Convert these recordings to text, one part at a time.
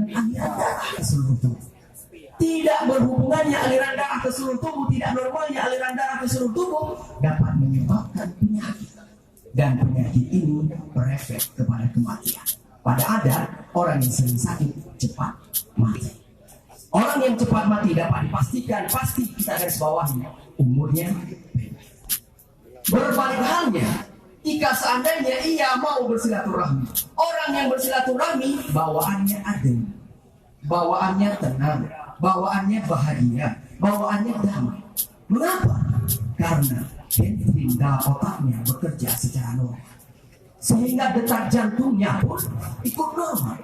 dengan aliran darah ke seluruh tubuh. Tidak berhubungannya aliran darah ke seluruh tubuh, tidak normalnya aliran darah ke seluruh tubuh dapat menyebabkan penyakit. Dan penyakit ini berefek kepada kematian. Pada adat, orang yang sering sakit cepat mati. Orang yang cepat mati dapat dipastikan, pasti kita garis bawahi, umurnya pendek. Berbalik halnya, jika seandainya ia mau bersilaturahmi, orang yang bersilaturahmi bawaannya adem, bawaannya tenang, bawaannya bahagia, bawaannya damai. Mengapa? Karena dendrin dalam otaknya bekerja secara normal, sehingga detak jantungnya pun ikut normal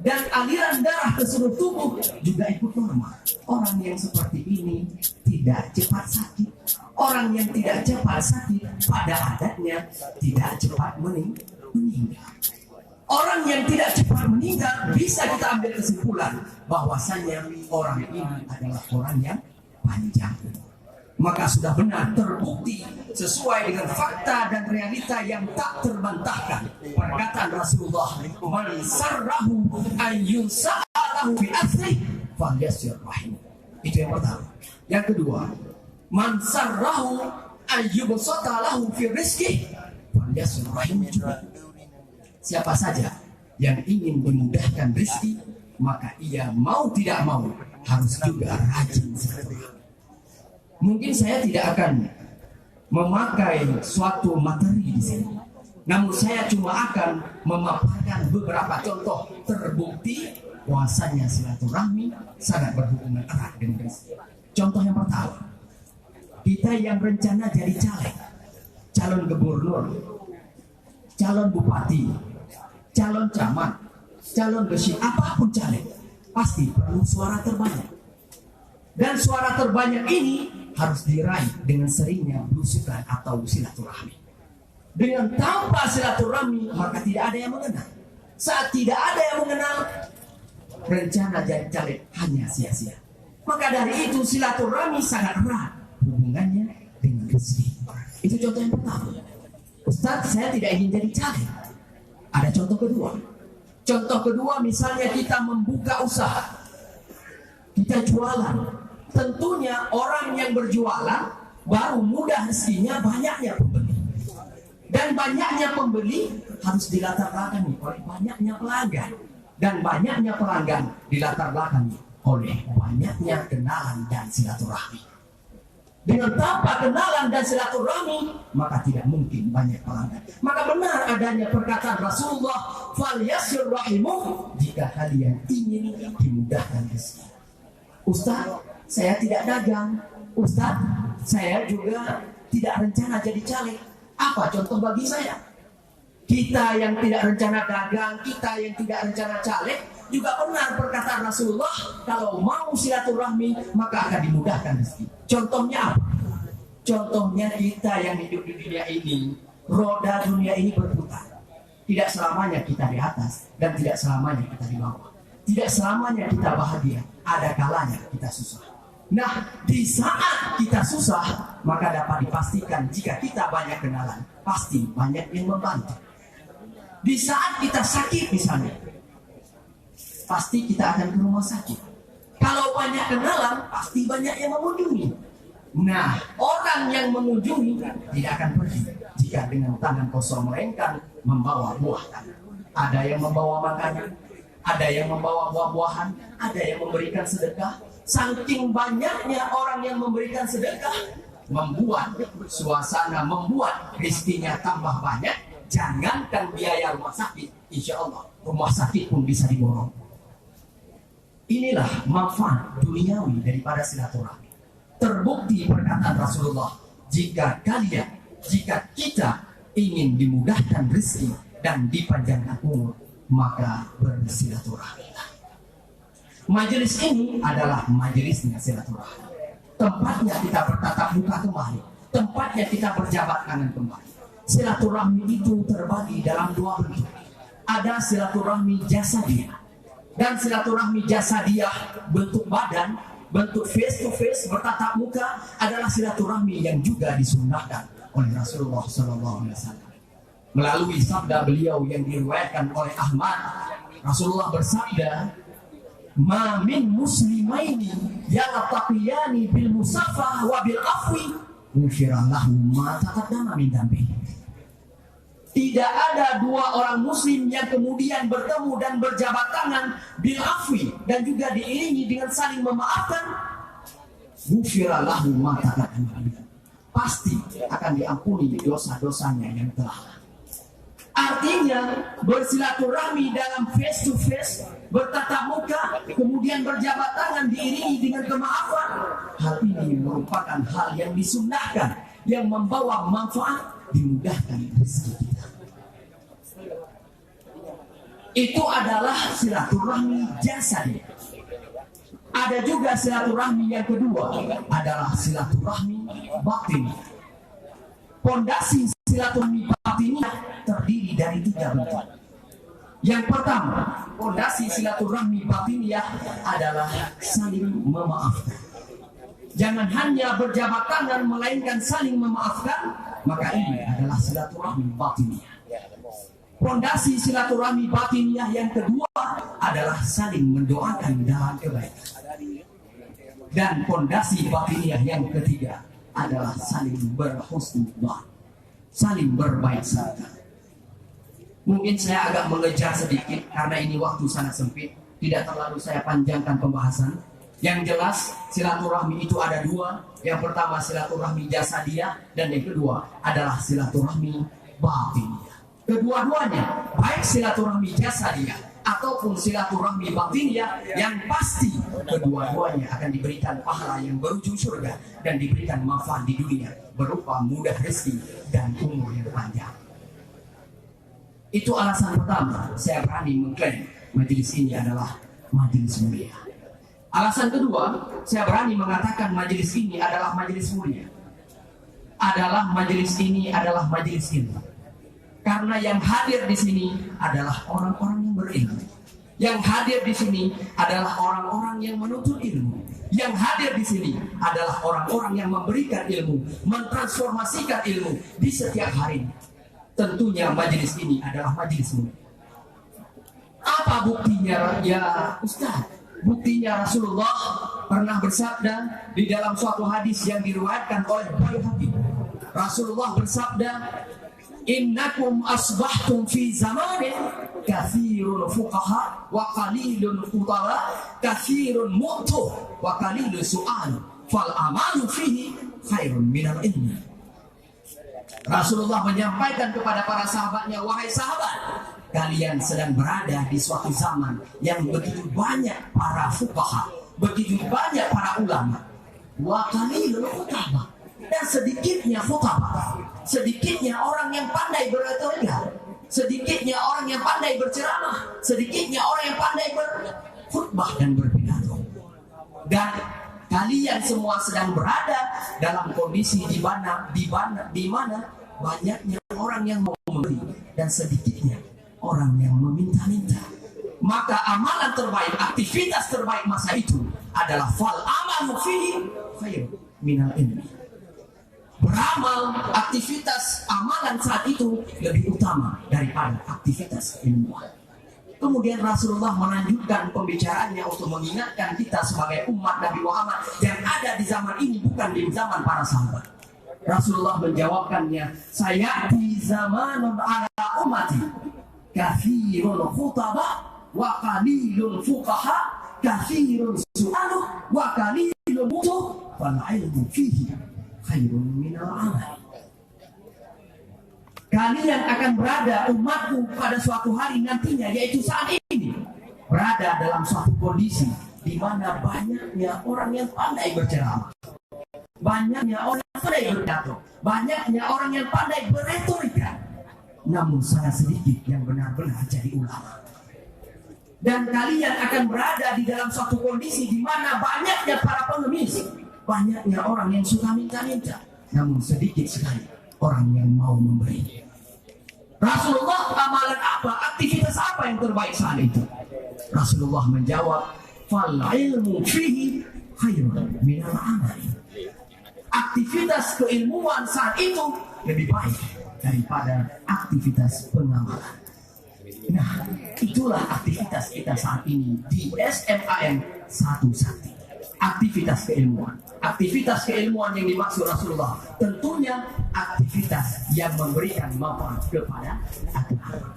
dan aliran darah ke seluruh tubuh juga ikut normal. Orang yang seperti ini tidak cepat sakit. Orang yang tidak cepat sakit pada adatnya tidak cepat meninggal. Orang yang tidak cepat meninggal bisa kita ambil kesimpulan bahwasanya orang ini adalah orang yang panjang umur. Maka sudah benar terbukti sesuai dengan fakta dan realita yang tak terbantahkan perkataan Rasulullah, man sarrahu ayyusa'alahu fi asri falyasir rahim. Itu yang pertama. Yang kedua, man sarrahu ayyubsatalahu fi rizqi falyasir rahim. Siapa saja yang ingin dimudahkan rezeki, maka ia mau tidak mau harus juga rajin silaturahmi. Mungkin saya tidak akan memakai suatu materi di sini, namun saya cuma akan memaparkan beberapa contoh terbukti bahwasanya silaturahmi sangat berhubungan erat dengan rezeki. Contoh yang pertama, kita yang rencana jadi caleg, calon gubernur, calon bupati, calon camat, calon besi, apapun caleg, pasti perlu suara terbanyak. Dan suara terbanyak ini harus diraih dengan seringnya belusukan atau silaturahmi. Dengan tanpa silaturahmi maka tidak ada yang mengenal. Saat tidak ada yang mengenal, rencana jadi caleg hanya sia-sia. Maka dari itu silaturahmi sangat erat hubungannya dengan rezeki. Itu contoh yang pertama. Ustaz, saya tidak ingin jadi caleg. Ada contoh kedua. Contoh kedua, misalnya kita membuka usaha, kita jualan. Tentunya orang yang berjualan baru mudah rezekinya, banyaknya pembeli. Dan banyaknya pembeli harus dilatar belakangi oleh banyaknya pelanggan. Dan banyaknya pelanggan dilatar belakangi oleh banyaknya kenalan dan silaturahmi. Dengan tanpa kenalan dan silaturahmi maka tidak mungkin banyak pelanggan. Maka benar adanya perkataan Rasulullah, falyasir rahimuh, jika kalian ingin dimudahkan rezeki. Ustaz, saya tidak dagang. Ustaz, saya juga tidak rencana jadi caleg. Apa contoh bagi saya? Kita yang tidak rencana dagang, kita yang tidak rencana caleg, juga benar perkataan Rasulullah, kalau mau silaturahmi maka akan dimudahkan rezeki. Contohnya apa? Contohnya kita yang hidup di dunia ini, roda dunia ini berputar. Tidak selamanya kita di atas dan tidak selamanya kita di bawah. Tidak selamanya kita bahagia, ada kalanya kita susah. Nah, di saat kita susah, maka dapat dipastikan jika kita banyak kenalan, pasti banyak yang membantu. Di saat kita sakit misalnya, pasti kita akan ke rumah sakit. Kalau banyak kenalan, pasti banyak yang mengunjungi. Nah, orang yang mengunjungi tidak akan pergi jika dengan tangan kosong, melainkan membawa buah tangan. Ada yang membawa makanan, ada yang membawa buah-buahan, ada yang memberikan sedekah. Saking banyaknya orang yang memberikan sedekah, membuat suasana, membuat rezekinya tambah banyak. Jangankan biaya rumah sakit, insya Allah rumah sakit pun bisa diborong. Inilah manfaat duniawi daripada silaturahmi. Terbukti perkataan Rasulullah, jika kita ingin dimudahkan rezeki dan dipanjangkan umur, maka bersilaturahmi. Majelis ini adalah majelisnya silaturahmi. Tempatnya kita bertatap muka kembali, tempatnya kita berjabat tangan kembali. Silaturahmi itu terbagi dalam dua bentuk. Ada silaturahmi jasadiah dan silaturahmi jasadiah bentuk badan, bentuk face to face, bertatap muka, adalah silaturahmi yang juga disunnahkan oleh Rasulullah SAW. Melalui sabda beliau yang diriwayatkan oleh Ahmad, Rasulullah bersabda, ma min muslimaini yaltaqiyani bil musafah wa bil afwi ghufira lahu ma taqaddama min dambi. Tidak ada dua orang muslim yang kemudian bertemu dan berjabat tangan bil afwi dan juga diiringi dengan saling memaafkan, ghufira lahu ma taqaddama min dambi. Pasti akan diampuni dosa-dosanya yang telah. Artinya bersilaturahmi dalam face to face, bertatap muka, kemudian berjabat tangan diiringi dengan kemaafan. Hal ini merupakan hal yang disunnahkan, yang membawa manfaat, dimudahkan rezeki kita. Itu adalah silaturahmi jasadi. Ada juga silaturahmi yang kedua, adalah silaturahmi batin. Pondasi silaturahmi batinnya terdiri dari 3 bentuk. Yang pertama, pondasi silaturahmi batiniyah adalah saling memaafkan. Jangan hanya berjabat tangan melainkan saling memaafkan, maka ini adalah silaturahmi batiniyah. Pondasi silaturahmi batiniyah yang kedua adalah saling mendoakan dalam kebaikan. Dan pondasi batiniyah yang ketiga adalah saling berhusnudzon, saling berbaik sangka. Mungkin saya agak mengejar sedikit karena ini waktu sangat sempit, tidak terlalu saya panjangkan pembahasan. Yang jelas silaturahmi itu ada 2. Yang pertama silaturahmi jasadiyah dan yang kedua adalah silaturahmi batiniyah. Kedua-duanya, baik silaturahmi jasadiyah ataupun silaturahmi batiniyah, yang pasti kedua-duanya akan diberikan pahala yang berujung surga dan diberikan manfaat di dunia berupa mudah rezeki dan umur yang panjang. Itu alasan pertama saya berani mengklaim majelis ini adalah majelis mulia. Alasan kedua saya berani mengatakan majelis ini adalah majelis mulia, adalah majelis ini adalah majelis ilmu. Karena yang hadir di sini adalah orang-orang yang berilmu. Yang hadir di sini adalah orang-orang yang menuntut ilmu. Yang hadir di sini adalah orang-orang yang memberikan ilmu, mentransformasikan ilmu di setiap hari. Tentunya majelis ini adalah majelis mulia. Apa buktinya ya Ustaz? Buktinya Rasulullah pernah bersabda di dalam suatu hadis yang diriwayatkan oleh Baihaqi. Rasulullah bersabda, innakum asbahtum fi zamanin kathirun fuqaha wa qalilun futara, kathirun mu'tuh wa qalilun su'al, fal amalu fihi khairun minal ilmi. Rasulullah menyampaikan kepada para sahabatnya, wahai sahabat, kalian sedang berada di suatu zaman yang begitu banyak para fuqaha, begitu banyak para ulama, wa qalilun futara, dan sedikitnya futara, sedikitnya orang yang pandai berretorika, sedikitnya orang yang pandai berceramah, sedikitnya orang yang pandai berkhutbah dan berpidato. Dan kalian semua sedang berada dalam kondisi di mana banyaknya orang yang mau memberi dan sedikitnya orang yang meminta-minta. Maka amalan terbaik, aktivitas terbaik masa itu adalah fal amalu fihi khairun minal ilmi. Beramal, aktivitas amalan saat itu lebih utama daripada aktivitas ilmuwan. Kemudian Rasulullah melanjutkan pembicaraannya untuk mengingatkan kita sebagai umat Nabi Muhammad yang ada di zaman ini, bukan di zaman para sahabat. Rasulullah menjawabkannya, sayati zamanun ala ummati kathirun khutaba wa qalilun fuqaha, kathirun su'alu wa qalilun mutuh wal ilmu fihi khairun minal amal. Kalian akan berada, umatku, pada suatu hari nantinya, yaitu saat ini, berada dalam suatu kondisi di mana banyaknya orang yang pandai berceramah, banyaknya orang yang pandai berpidato, banyaknya orang yang pandai berretorika, namun sangat sedikit yang benar-benar jadi ulama. Dan kalian akan berada di dalam suatu kondisi di mana banyaknya para pengemis, banyaknya orang yang suka minta-minta, namun sedikit sekali orang yang mau memberi. Rasulullah, amalan apa, aktivitas apa yang terbaik saat itu? Rasulullah menjawab, fal ilmu fihi khairun minal amal. Aktivitas keilmuan saat itu lebih baik daripada aktivitas pengamalan. Nah, itulah aktivitas kita saat ini di SMAN 1 Sakti. Aktivitas keilmuan. Aktivitas keilmuan yang dimaksud Rasulullah tentunya aktivitas yang memberikan manfaat kepada agama.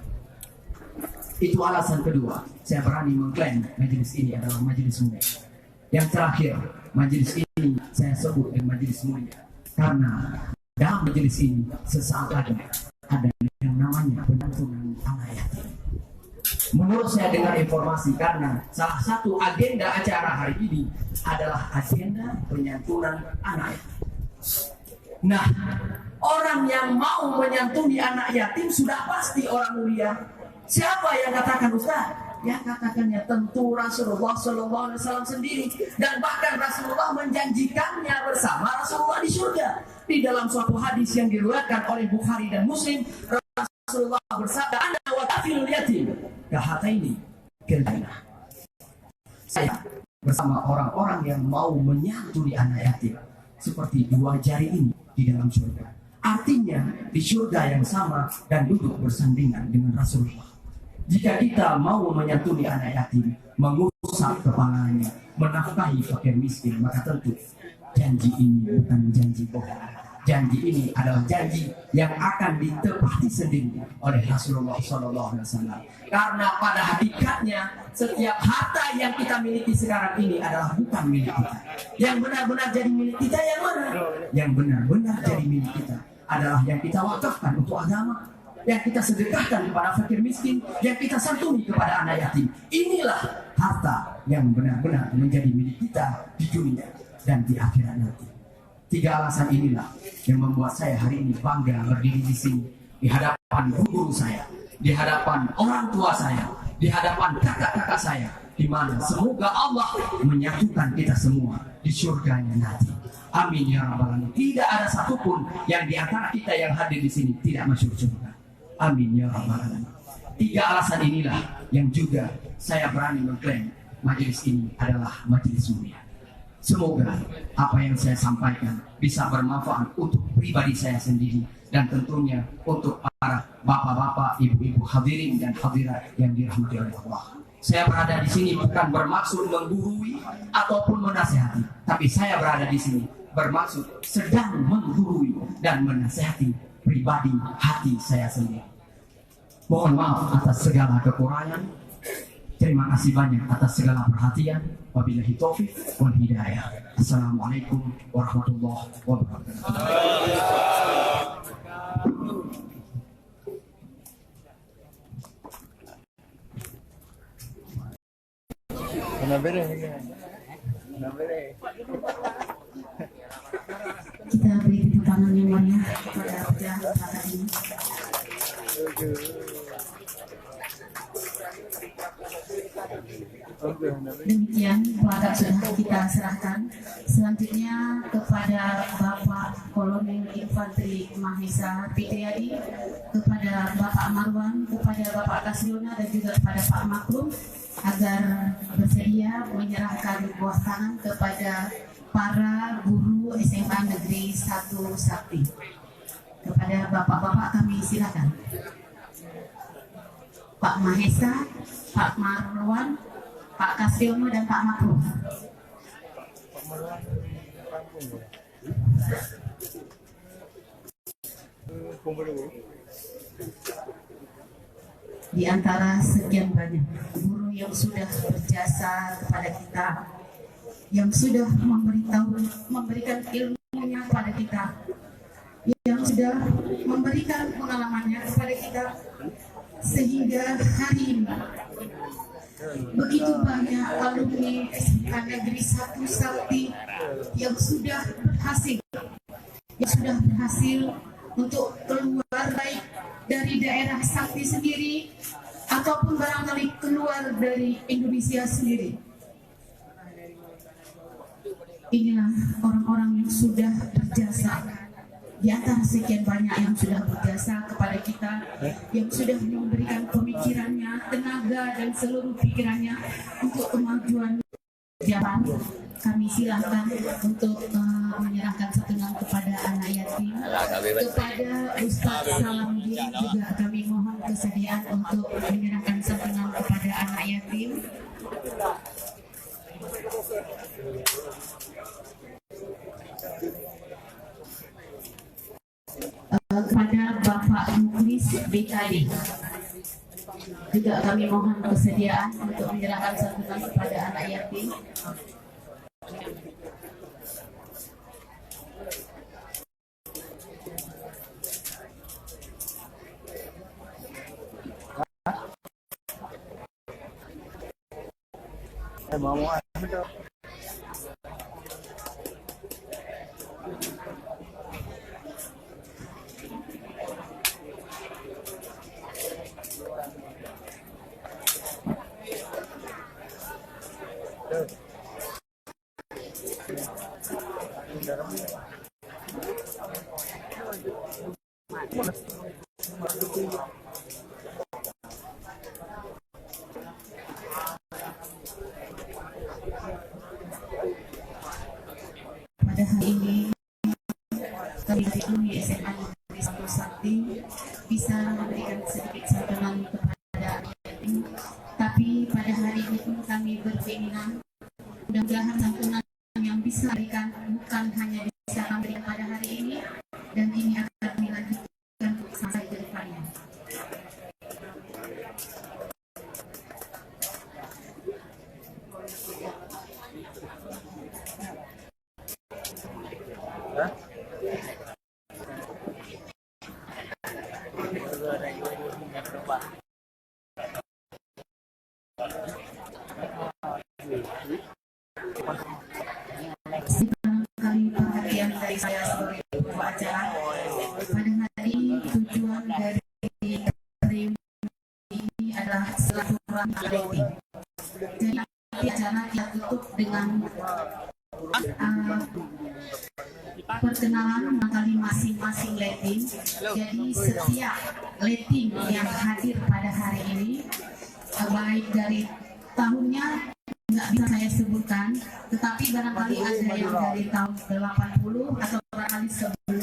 Itu alasan kedua, saya berani mengklaim majelis ini adalah majelis mulia. Yang terakhir, majelis ini saya sebut dengan majelis mulia karena dalam majelis ini sesaat lagi ada yang namanya penantunan anak yatim. Menurut saya dengar informasi, karena salah satu agenda acara hari ini adalah agenda penyantunan anak yatim. Nah, orang yang mau menyantuni anak yatim sudah pasti orang mulia. Siapa yang katakan, Ustaz? Yang katakannya tentu Rasulullah SAW sendiri, dan bahkan Rasulullah menjanjikannya bersama Rasulullah di surga. Di dalam suatu hadis yang diriwayatkan oleh Bukhari dan Muslim, Rasulullah bersabda, "Ana wa kafilul yatim kahataini kilbaina." Saya bersama orang-orang yang mau menyantuni anak yatim seperti dua jari ini di dalam surga. Artinya di surga yang sama dan duduk bersandingan dengan Rasulullah. Jika kita mau menyantuni anak yatim, mengusap kepalanya, menafkahi fakir miskin, maka tentu janji ini bukan janji bohong. Janji ini adalah janji yang akan ditepati sendiri oleh Rasulullah SAW. Karena pada hakikatnya setiap harta yang kita miliki sekarang ini adalah bukan milik kita. Yang benar-benar jadi milik kita yang mana? Yang benar-benar jadi milik kita adalah yang kita wakafkan untuk agama, yang kita sedekahkan kepada fakir miskin, yang kita santuni kepada anak yatim. Inilah harta yang benar-benar menjadi milik kita di dunia dan di akhirat nanti. 3 alasan inilah yang membuat saya hari ini bangga berdiri di sini, di hadapan guru saya, di hadapan orang tua saya, di hadapan kakak-kakak saya, di mana semoga Allah menyatukan kita semua di surganya nanti. Amin ya rabbal alamin. Tidak ada satupun yang di antara kita yang hadir di sini tidak masuk surga. Amin ya rabbal alamin. 3 alasan inilah yang juga saya berani mengklaim majelis ini adalah majelis mulia. Semoga apa yang saya sampaikan bisa bermanfaat untuk pribadi saya sendiri dan tentunya untuk para bapak-bapak, ibu-ibu hadirin dan hadirat yang dirahmati oleh Allah. Saya berada di sini bukan bermaksud menggurui ataupun menasihati, tapi saya berada di sini bermaksud sedang menggurui dan menasihati pribadi hati saya sendiri. Mohon maaf atas segala kekurangan. Terima kasih banyak atas segala perhatian. Wabillahi taufiq wal hidayah. Assalamualaikum warahmatullahi wabarakatuh. Kita beri tepuk tangan yang mulia kepada pejabat pada ini. Demikian pelakat sudah kita serahkan. Selanjutnya kepada Bapak Kolonel Infanteri Mahesa Pitayadi, kepada Bapak Marwan, kepada Bapak Kasriona dan juga kepada Pak Makrum agar bersedia menyerahkan buah tangan kepada para guru SMA Negeri 1 Sakti. Kepada bapak-bapak kami silakan. Pak Mahesa, Pak Marwan, Pak Kasriono dan Pak Makrum. Di antara sekian banyak guru yang sudah berjasa kepada kita, yang sudah memberikan ilmunya kepada kita, yang sudah memberikan pengalamannya kepada kita, sehingga hari ini begitu banyak alumni SMA Negeri 1 Sakti yang sudah berhasil untuk keluar baik dari daerah Sakti sendiri ataupun barangkali keluar dari Indonesia sendiri. Inilah orang-orang yang sudah berjasa di antara sekian banyak yang sudah berjasa kepada kita, yang sudah memberikan pemikirannya, tenaga dan seluruh pikirannya untuk kemajuan zaman kami silahkan untuk menyerahkan santunan kepada anak yatim. Kepada Ustadz Salamuddin juga kami mohon kesediaan untuk menyerahkan santunan kepada anak yatim. Kepada Bapak Muklis BKD juga kami mohon kesediaan untuk menyerahkan santunan kepada anak yatim. Pada hari ini kami dari SMA Negeri 1 Sakti bisa memberikan sedikit santunan kepada anak yatim. Tapi pada hari ini pun kami berkeinginan mudah-mudahan santunan yang bisa diberikan bukan hanya bisa kami berikan pada hari ini, dan ini akan dilanjutkan sampai ke depannya. Kali perhatian dari saya sebagai pembawa acara, pada hari ini tujuan dari trim ini adalah silaturahmi. Jadi acara kita tutup dengan perkenalan mengenai masing-masing letting. Jadi setiap letting yang hadir pada hari ini, baik dari tahunnya nggak bisa saya sebutkan, tetapi barangkali ada yang dari tahun 80 atau barangkali sebelum